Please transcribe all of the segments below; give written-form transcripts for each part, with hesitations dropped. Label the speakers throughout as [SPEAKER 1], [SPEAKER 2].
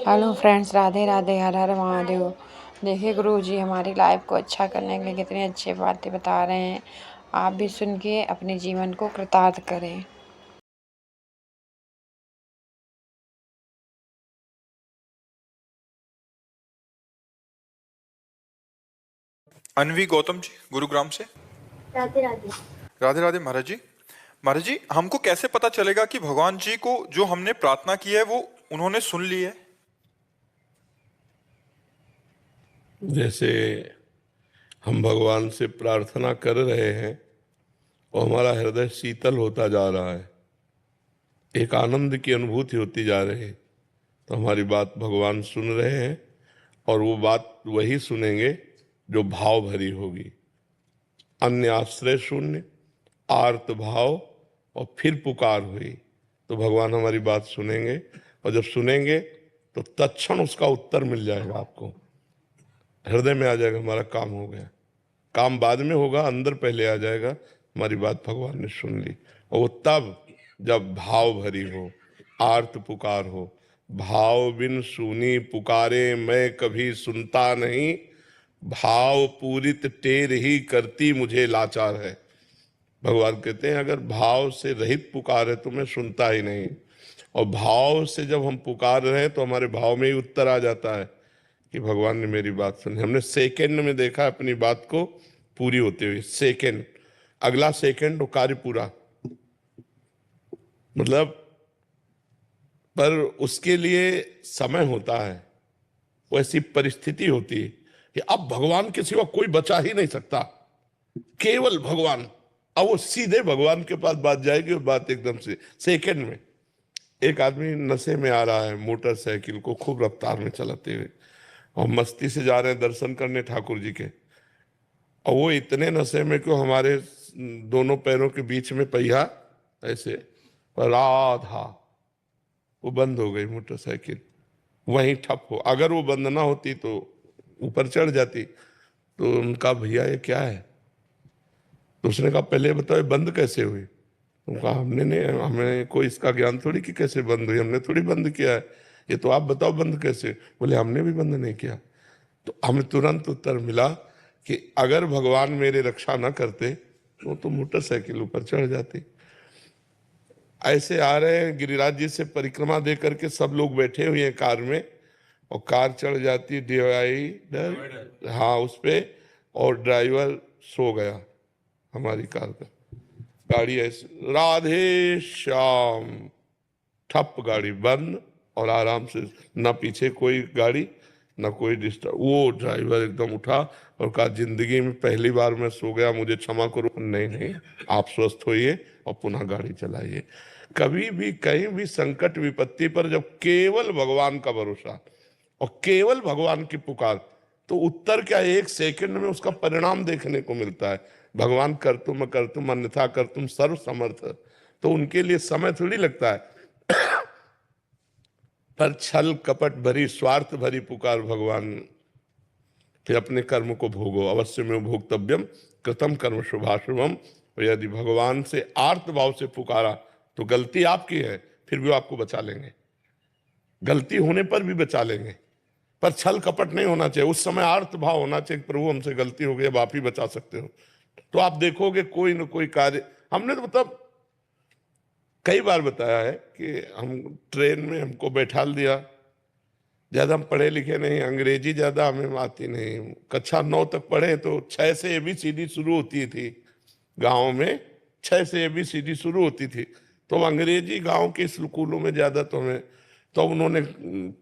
[SPEAKER 1] Hello friends, Radhe Radhe, हर हर महादेव। देखिए गुरु जी हमारी life को अच्छा करने के लिए कितनी अच्छी बातें बता रहे हैं। आप भी सुन के अपने जीवन को कृतार्थ करें।
[SPEAKER 2] अनवी गौतम जी गुरुग्राम से।
[SPEAKER 3] राधे राधे।
[SPEAKER 2] राधे राधे महाराज जी। महाराज जी, हमको कैसे पता चलेगा कि भगवान जी को जो हमने प्रार्थना की है वो उन्होंने सुन ली है?
[SPEAKER 4] जैसे हम भगवान से प्रार्थना कर रहे हैं और हमारा हृदय शीतल होता जा रहा है, एक आनंद की अनुभूति होती जा रही है, तो हमारी बात भगवान सुन रहे हैं। और वो बात वही सुनेंगे जो भाव भरी होगी। अन्य आश्रय शून्य, आर्त भाव और फिर पुकार हुई तो भगवान हमारी बात सुनेंगे। और जब सुनेंगे तो तत्क्षण उसका उत्तर मिल जाएगा, आपको हृदय में आ जाएगा, हमारा काम हो गया। काम बाद में होगा, अंदर पहले आ जाएगा, हमारी बात भगवान ने सुन ली। और वो तब जब भाव भरी हो, आर्त पुकार हो। भाव बिन सुनी पुकारे मैं कभी सुनता नहीं, भाव पूरित टेर ही करती मुझे लाचार है। भगवान कहते हैं अगर भाव से रहित पुकार है तो मैं सुनता ही नहीं। और भाव से जब हम पुकार रहे हैं तो हमारे भाव में ही उत्तर आ जाता है कि भगवान ने मेरी बात सुनी। हमने सेकंड में देखा अपनी बात को पूरी होते हुए। सेकंड, अगला सेकंड वो कार्य पूरा, मतलब पर उसके लिए समय होता है, वो ऐसी परिस्थिति होती है कि अब भगवान के सिवा कोई बचा ही नहीं सकता, केवल भगवान। अब वो सीधे भगवान के पास बात जाएगी और बात एकदम से सेकंड में। एक आदमी नशे में आ रहा है, मोटरसाइकिल को खूब रफ्तार में चलाते हुए, और मस्ती से जा रहे हैं दर्शन करने ठाकुर जी के। और वो इतने नशे में कि हमारे दोनों पैरों के बीच में पहिया ऐसे राधा, वो बंद हो गई मोटरसाइकिल, वहीं ठप हो। अगर वो बंद ना होती तो ऊपर चढ़ जाती। तो उनका भैया ये क्या है? तो उसने कहा पहले बताओ ये बंद कैसे हुई? उनका हमने नहीं, हमें कोई इसका ज्ञान थोड़ी कि कैसे बंद हुई, हमने थोड़ी बंद किया है, ये तो आप बताओ बंद कैसे। बोले हमने भी बंद नहीं किया। तो हमें तुरंत उत्तर मिला कि अगर भगवान मेरी रक्षा न करते तो मोटरसाइकिल ऊपर चढ़ जाती। ऐसे आ रहे हैं गिरिराज जी से परिक्रमा दे करके, सब लोग बैठे हुए हैं कार में, और कार चढ़ जाती है डिवाइडर, हाँ उस पे, और ड्राइवर सो गया हमारी कार का। गाड़ी ऐसे राधे श्याम, ठप, गाड़ी बंद, और आराम से, ना पीछे कोई गाड़ी ना कोई डिस्टर्ब। वो ड्राइवर एकदम उठा और कहा जिंदगी में पहली बार मैं सो गया, मुझे क्षमा करो। नहीं नहीं, आप स्वस्थ होइए और पुनः गाड़ी चलाइए। कभी भी कहीं भी संकट विपत्ति पर जब केवल भगवान का भरोसा और केवल भगवान की पुकार, तो उत्तर क्या, एक सेकंड में उसका परिणाम देखने को मिलता है। भगवान कर तुम अन्यथा कर तुम सर्व समर्थ, तो उनके लिए समय थोड़ी लगता है। पर छल कपट भरी, स्वार्थ भरी पुकार भगवान, फिर अपने कर्म को भोगो, अवश्य में भोक्तव्यम कृतम कर्म शुभाशुभम। और यदि भगवान से आर्त भाव से पुकारा तो गलती आपकी है, फिर भी आपको बचा लेंगे, गलती होने पर भी बचा लेंगे। पर छल कपट नहीं होना चाहिए, उस समय आर्त भाव होना चाहिए, प्रभु हमसे गलती हो गई, अब आप ही बचा सकते हो। तो आप देखोगे कोई न कोई कार्य। हमने तो मतलब कई बार बताया है कि हम ट्रेन में हमको बैठा दिया, ज्यादा हम पढ़े लिखे नहीं, अंग्रेजी ज्यादा हमें आती नहीं, कक्षा 9 तक पढ़े तो 6 से ABCD शुरू होती थी गाँव में, 6 से ABCD शुरू होती थी। तो अंग्रेजी गांव के स्कूलों में ज्यादा तो हमें, तो उन्होंने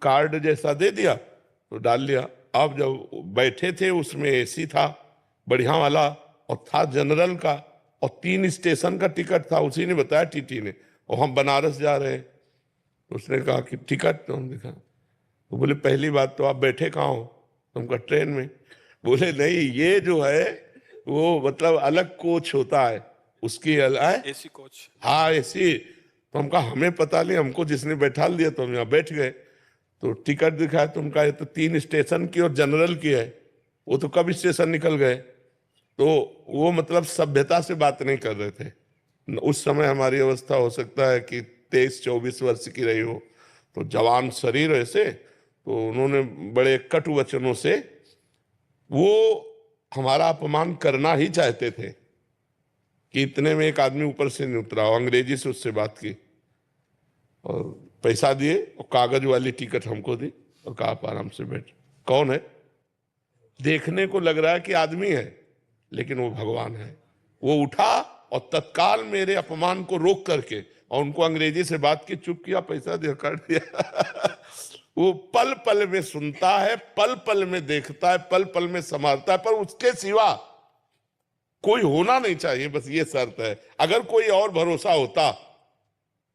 [SPEAKER 4] कार्ड जैसा दे दिया तो डाल लिया। अब जब बैठे थे उसमें AC था बढ़िया वाला, और था जनरल का, और 3 स्टेशन का टिकट था, उसी ने बताया TT ने, और हम बनारस जा रहे हैं। तो उसने कहा कि टिकट, तो हम दिखा, तो बोले पहली बात तो आप बैठे कहाँ हो? तो हम कहा ट्रेन में। बोले नहीं, ये जो है वो मतलब अलग कोच होता है, उसकी अलग
[SPEAKER 2] एसी कोच।
[SPEAKER 4] हाँ AC। तो हम कहा हमें पता नहीं, हमको जिसने बैठा दिया तो हम यहाँ बैठ गए। तो टिकट दिखाया तो उनका ये तो 3 स्टेशन की और जनरल की है। वो तो कब स्टेशन निकल गए, तो वो मतलब सभ्यता से बात नहीं कर रहे थे। उस समय हमारी अवस्था हो सकता है कि 23-24 वर्ष की रही हो, तो जवान शरीर ऐसे, तो उन्होंने बड़े कटु वचनों से वो हमारा अपमान करना ही चाहते थे कि इतने में एक आदमी ऊपर से नहीं उतरा, अंग्रेजी से उससे बात की और पैसा दिए और कागज वाली टिकट हमको दी और कहा आप आराम से बैठ। कौन है? देखने को लग रहा है कि आदमी है, लेकिन वो भगवान है। वो उठा और तत्काल मेरे अपमान को रोक करके और उनको अंग्रेजी से बात की, चुप किया, पैसा दिया, काट दिया। वो पल पल में सुनता है, पल पल में देखता है, पल पल में संभालता है, पर उसके सिवा कोई होना नहीं चाहिए, बस ये शर्त है। अगर कोई और भरोसा होता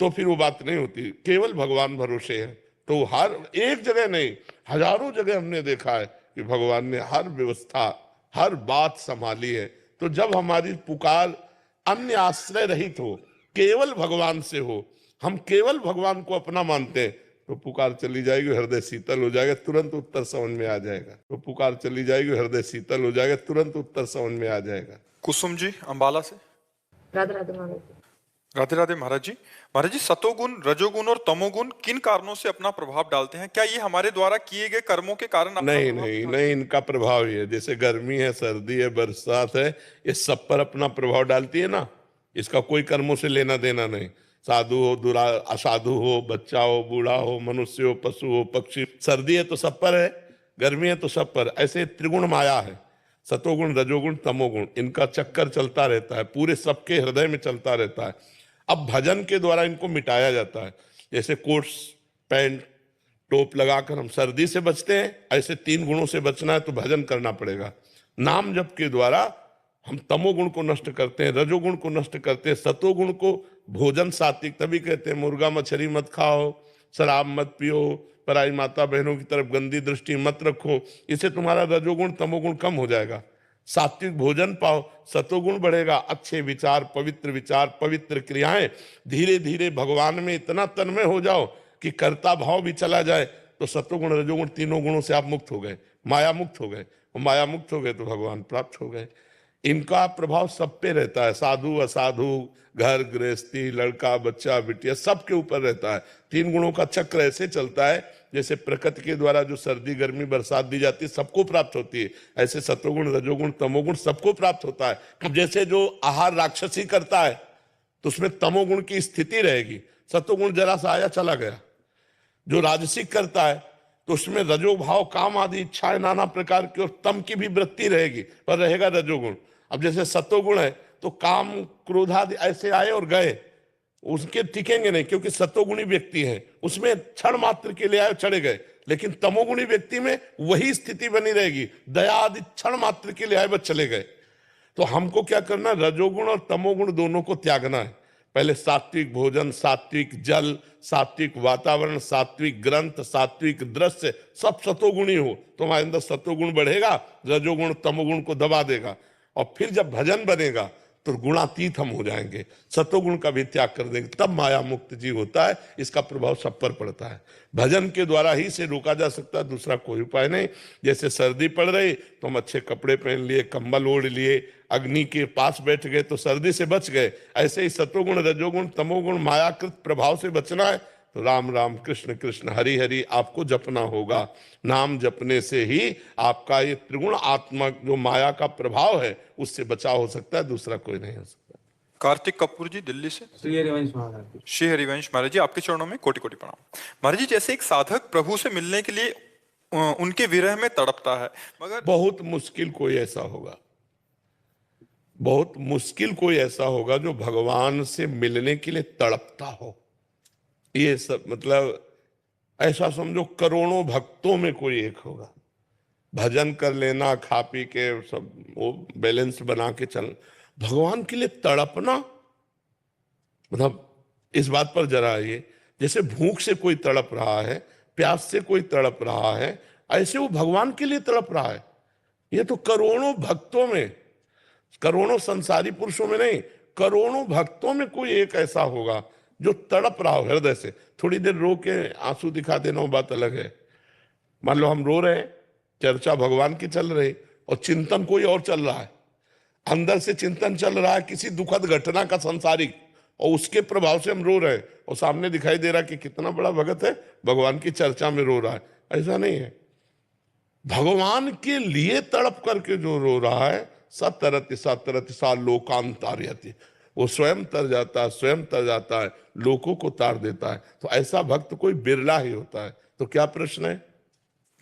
[SPEAKER 4] तो फिर वो बात नहीं होती। केवल भगवान भरोसे है। तो हर एक जगह नहीं, हजारों जगह हमने देखा है कि भगवान ने हर व्यवस्था, हर बात संभाली है। तो जब हमारी पुकार अन्य आश्रय रहित हो, केवल भगवान से हो, हम केवल भगवान को अपना मानते हैं, तो पुकार चली जाएगी, हृदय शीतल हो जाएगा, तुरंत उत्तर समझ में आ जाएगा। तो पुकार चली जाएगी, हृदय शीतल हो जाएगा, तुरंत उत्तर समझ में आ जाएगा।
[SPEAKER 2] कुसुम जी अंबाला से।
[SPEAKER 1] राधे राधे महाराज जी।
[SPEAKER 2] राधे राधे महाराज जी। महाराज जी, सतोगुण, रजोगुण और तमोगुण किन कारणों से अपना प्रभाव डालते हैं? क्या ये हमारे द्वारा किए गए कर्मों के कारण अपना
[SPEAKER 4] नहीं
[SPEAKER 2] प्रभाव
[SPEAKER 4] नहीं
[SPEAKER 2] दिखाते
[SPEAKER 4] नहीं, इनका प्रभाव ही है। जैसे गर्मी है, सर्दी है, बरसात है, ये सब पर अपना प्रभाव डालती है ना। इसका कोई कर्मों से लेना देना नहीं। साधु हो, दुरा असाधु हो, बच्चा हो, बूढ़ा हो, मनुष्य हो, पशु हो, पक्षी, सर्दी है तो सब पर है, गर्मी है तो सब पर। ऐसे त्रिगुण माया है, सतोगुण, रजोगुण, तमोगुण, इनका चक्कर चलता रहता है, पूरे सबके हृदय में चलता रहता है। अब भजन के द्वारा इनको मिटाया जाता है। जैसे कोट्स, पैंट, टोप लगाकर हम सर्दी से बचते हैं, ऐसे 3 गुणों से बचना है तो भजन करना पड़ेगा। नाम जप के द्वारा हम तमोगुण को नष्ट करते हैं, रजोगुण को नष्ट करते हैं, सतोगुण को भोजन सात्विक, तभी कहते हैं मुर्गा मछली मत खाओ, शराब मत पियो, पराई माता बहनों की तरफ गंदी दृष्टि मत रखो। इससे तुम्हारा रजोगुण तमोगुण कम हो जाएगा। सात्विक भोजन पाओ, सतोगुण बढ़ेगा, अच्छे विचार, पवित्र क्रियाएं, धीरे धीरे भगवान में इतना तन्मय हो जाओ कि कर्ता भाव भी चला जाए, तो सतोगुण, रजोगुण, तीनों गुणों से आप मुक्त हो गए, माया मुक्त हो गए। और माया मुक्त हो गए तो भगवान प्राप्त हो गए। इनका प्रभाव सब पे रहता है, साधु असाधु, घर गृहस्थी, लड़का बच्चा बिटिया, सबके ऊपर रहता है। 3 गुणों का चक्र ऐसे चलता है जैसे प्रकृति के द्वारा जो सर्दी गर्मी बरसात दी जाती है सबको प्राप्त होती है, ऐसे सतोगुण, रजोगुण, तमोगुण सबको प्राप्त होता है। जैसे जो आहार राक्षसी करता है तो उसमें तमोगुण की स्थिति रहेगी, सतोगुण जरा सा आया चला गया। जो राजसिक करता है तो उसमें रजो भाव, काम आदि इच्छाएं नाना प्रकार की, और तम की भी वृत्ति रहेगी, पर रहेगा रजोगुण। अब जैसे सतोगुण है तो काम क्रोध आदि ऐसे आए और गए, उसके टिकेंगे नहीं, क्योंकि सतोगुणी व्यक्ति है, उसमें क्षण मात्र के लिए आए, चढ़े गए। लेकिन तमोगुणी व्यक्ति में वही स्थिति बनी रहेगी, दया आदि क्षण मात्र के लिए आए बस चले गए। तो हमको क्या करना, रजोगुण और तमोगुण दोनों को त्यागना है। पहले सात्विक भोजन, सात्विक जल, सात्विक वातावरण, सात्विक ग्रंथ, सात्विक दृश्य, सब सतोगुणी हो तो हमारे अंदर सतोगुण बढ़ेगा, रजोगुण तमोगुण को दबा देगा। और फिर जब भजन बनेगा तो गुणातीत हम हो जाएंगे, सतोगुण का भी त्याग कर देंगे, तब माया मुक्त जीव होता है। इसका प्रभाव सब पर पड़ता है। भजन के द्वारा ही से रोका जा सकता है, दूसरा कोई उपाय नहीं। जैसे सर्दी पड़ रही तो हम अच्छे कपड़े पहन लिए, कंबल ओढ़ लिए, अग्नि के पास बैठ गए तो सर्दी से बच गए। ऐसे ही सतोगुण, रजोगुण, तमोगुण, मायाकृत प्रभाव से बचना है तो राम राम, कृष्ण कृष्ण, हरि हरि आपको जपना होगा। नाम जपने से ही आपका ये त्रिगुण आत्मा जो माया का प्रभाव है उससे बचाव हो सकता है, दूसरा कोई नहीं हो सकता।
[SPEAKER 2] कार्तिक कपूर जी दिल्ली से।
[SPEAKER 3] श्री हरिवंश महाराज।
[SPEAKER 2] श्री हरिवंश महाराज जी, आपके चरणों में कोटि कोटि प्रणाम। महाराज जी, जैसे एक साधक प्रभु से मिलने के लिए उनके विरह में तड़पता है, मगर
[SPEAKER 4] बहुत मुश्किल कोई ऐसा होगा, बहुत मुश्किल कोई ऐसा होगा जो भगवान से मिलने के लिए तड़पता हो। ये सब मतलब ऐसा समझो करोड़ों भक्तों में कोई एक होगा। भजन कर लेना, खा पी के सब वो बैलेंस बना के चल, भगवान के लिए तड़पना, मतलब इस बात पर जरा आइए, जैसे भूख से कोई तड़प रहा है, प्यास से कोई तड़प रहा है, ऐसे वो भगवान के लिए तड़प रहा है। ये तो करोड़ों भक्तों में, करोड़ों संसारी पुरुषों में नहीं, करोड़ों भक्तों में कोई एक ऐसा होगा जो तड़प रहा हो हृदय से। थोड़ी देर रो के आंसू दिखा देना वो बात अलग है। मान लो हम रो रहे हैं, चर्चा भगवान की चल रही और चिंतन कोई और चल रहा है, अंदर से चिंतन चल रहा है किसी दुखद घटना का संसारिक, और उसके प्रभाव से हम रो रहे हैं और सामने दिखाई दे रहा है कि कितना बड़ा भगत है, भगवान की चर्चा में रो रहा है। ऐसा नहीं है। भगवान के लिए तड़प करके जो रो रहा है, सतरति सतरति सा लोकांतार्यति, वो स्वयं तर जाता है, स्वयं तर जाता है, लोगों को तार देता है। तो ऐसा भक्त कोई बिरला ही होता है। तो क्या प्रश्न है?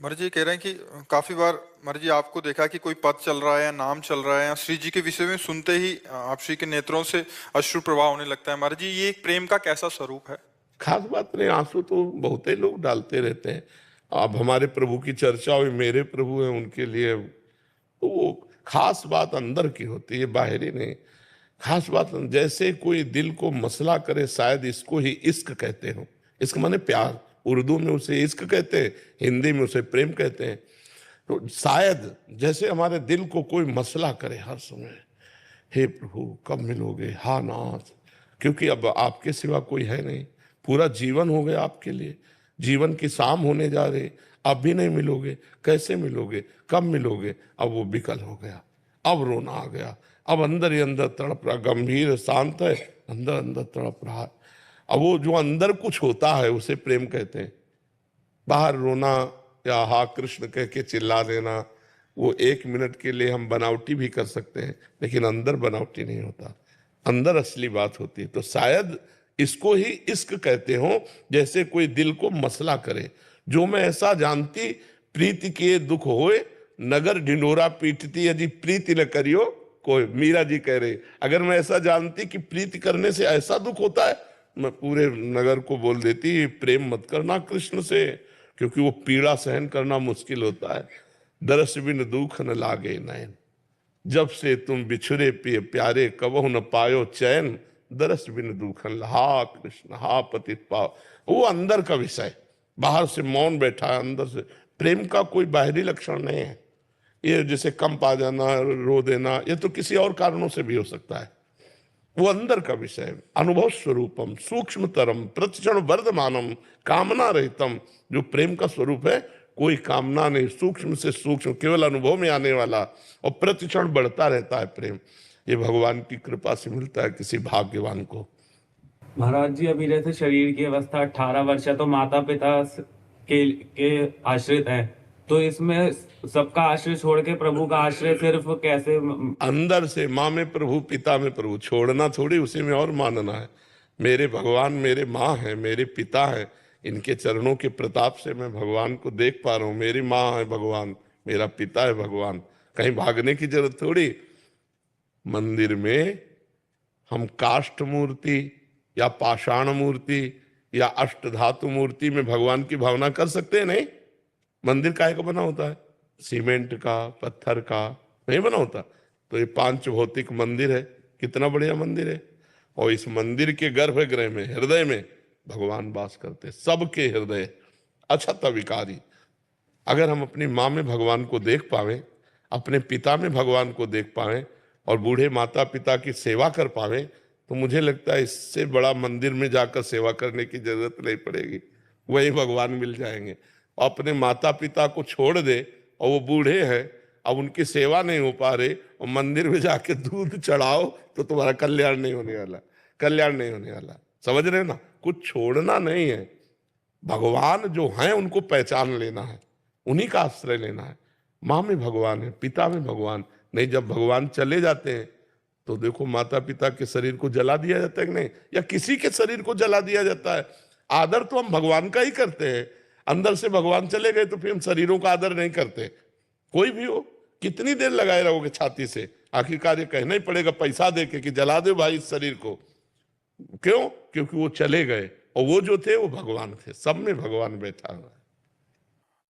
[SPEAKER 2] महाराज जी कह रहे हैं कि काफी बार महाराज जी आपको देखा कि कोई पद चल रहा है या नाम चल रहा है या श्री जी के विषय में सुनते ही आप श्री के नेत्रों से अश्रु प्रवाह होने लगता है। महाराज जी ये एक प्रेम का कैसा स्वरूप है?
[SPEAKER 4] खास बात नहीं, आंसू तो बहुत ही लोग डालते रहते हैं। अब हमारे प्रभु की चर्चा हुई, मेरे प्रभु हैं, उनके लिए तो वो खास बात अंदर की होती है, बाहरी नहीं। खास बात जैसे कोई दिल को मसला करे, शायद इसको ही इश्क कहते हो। इश्क माने प्यार, उर्दू में उसे इश्क कहते हैं, हिंदी में उसे प्रेम कहते हैं। तो शायद जैसे हमारे दिल को कोई मसला करे हर समय, हे प्रभु कब मिलोगे, हा नाथ, क्योंकि अब आपके सिवा कोई है नहीं, पूरा जीवन हो गया आपके लिए, जीवन की शाम होने जा रही, अब भी नहीं मिलोगे, कैसे मिलोगे, कब मिलोगे। अब वो विकल हो गया, अब रोना आ गया, अब अंदर ही अंदर तड़प रहा, गंभीर शांत है, अंदर अंदर तड़प रहा। अब वो जो अंदर कुछ होता है उसे प्रेम कहते हैं। बाहर रोना या हा कृष्ण कह के चिल्ला देना, वो 1 मिनट के लिए हम बनावटी भी कर सकते हैं, लेकिन अंदर बनावटी नहीं होता, अंदर असली बात होती है। तो शायद इसको ही इश्क कहते हो, जैसे कोई दिल को मसला करे। जो मैं ऐसा जानती प्रीति के दुख होए, नगर ढिंडोरा पीटती यदि प्रीति न करियो कोई, मीरा जी कह रहे, अगर मैं ऐसा जानती कि प्रीति करने से ऐसा दुख होता है, मैं पूरे नगर को बोल देती प्रेम मत करना कृष्ण से, क्योंकि वो पीड़ा सहन करना मुश्किल होता है। दरस बिन दुख न लागे नैन, जब से तुम बिछुरे पिए प्यारे, कबहु न पायो चैन, दरस बिन दुखन, हा कृष्ण हा पतित पाव। वो अंदर का विषय, बाहर से मौन बैठा है, अंदर से प्रेम का कोई बाहरी लक्षण नहीं है। ये जैसे कंप आ जाना, रो देना, ये तो किसी और कारणों से भी हो सकता है। वो अंदर का विषय, अनुभव स्वरूपम सूक्ष्मतरम प्रतिक्षण वर्धमानम कामना रहितम। जो प्रेम का स्वरूप है, कोई कामना नहीं, सूक्ष्म से सूक्ष्म, केवल अनुभव में आने वाला, और प्रतिक्षण बढ़ता रहता है प्रेम। ये भगवान की कृपा से मिलता है किसी भाग्यवान को।
[SPEAKER 3] महाराज जी अभी जैसे शरीर की अवस्था 18 वर्ष है, तो माता पिता के आश्रित है, तो इसमें सबका आश्रय छोड़ के प्रभु का आश्रय सिर्फ कैसे?
[SPEAKER 4] अंदर से माँ में प्रभु, पिता में प्रभु, छोड़ना थोड़ी, उसी में और मानना है। मेरे भगवान मेरे माँ है, मेरे पिता है, इनके चरणों के प्रताप से मैं भगवान को देख पा रहा हूँ। मेरी माँ है भगवान, मेरा पिता है भगवान, कहीं भागने की जरूरत थोड़ी। मंदिर में हम काष्ठ मूर्ति या पाषाण मूर्ति या अष्टधातु मूर्ति में भगवान की भावना कर सकते हैं? नहीं। मंदिर काहे का बना होता है? सीमेंट का, पत्थर का नहीं बना होता। तो ये 5 भौतिक मंदिर है, कितना बढ़िया मंदिर है। और इस मंदिर के गर्भगृह में, हृदय में भगवान वास करते, सबके हृदय अछत विकारी। अगर हम अपनी माँ में भगवान को देख पावे, अपने पिता में भगवान को देख पावे, और बूढ़े माता पिता की सेवा कर पावे, तो मुझे लगता है इससे बड़ा मंदिर में जाकर सेवा करने की जरूरत नहीं पड़ेगी, वही भगवान मिल जाएंगे। अपने माता पिता को छोड़ दे और वो बूढ़े हैं, अब उनकी सेवा नहीं हो पा रहे, और मंदिर में जाके दूध चढ़ाओ, तो तुम्हारा कल्याण नहीं होने वाला, कल्याण नहीं होने वाला। समझ रहे हो ना? कुछ छोड़ना नहीं है, भगवान जो हैं उनको पहचान लेना है, उन्हीं का आश्रय लेना है। माँ में भगवान है, पिता में भगवान नहीं। जब भगवान चले जाते हैं तो देखो, माता पिता के शरीर को जला दिया जाता है कि नहीं, या किसी के शरीर को जला दिया जाता है। आदर तो हम भगवान का ही करते हैं, अंदर से भगवान चले गए तो फिर हम शरीरों का आदर नहीं करते। कोई भी हो, कितनी देर लगाए रहोगे छाती से? आखिरकार ये कहना ही पड़ेगा पैसा देके कि जला दो भाई इस शरीर को। क्यों? क्योंकि वो चले गए, और वो जो थे वो भगवान थे, सब में भगवान बैठा हुआ है।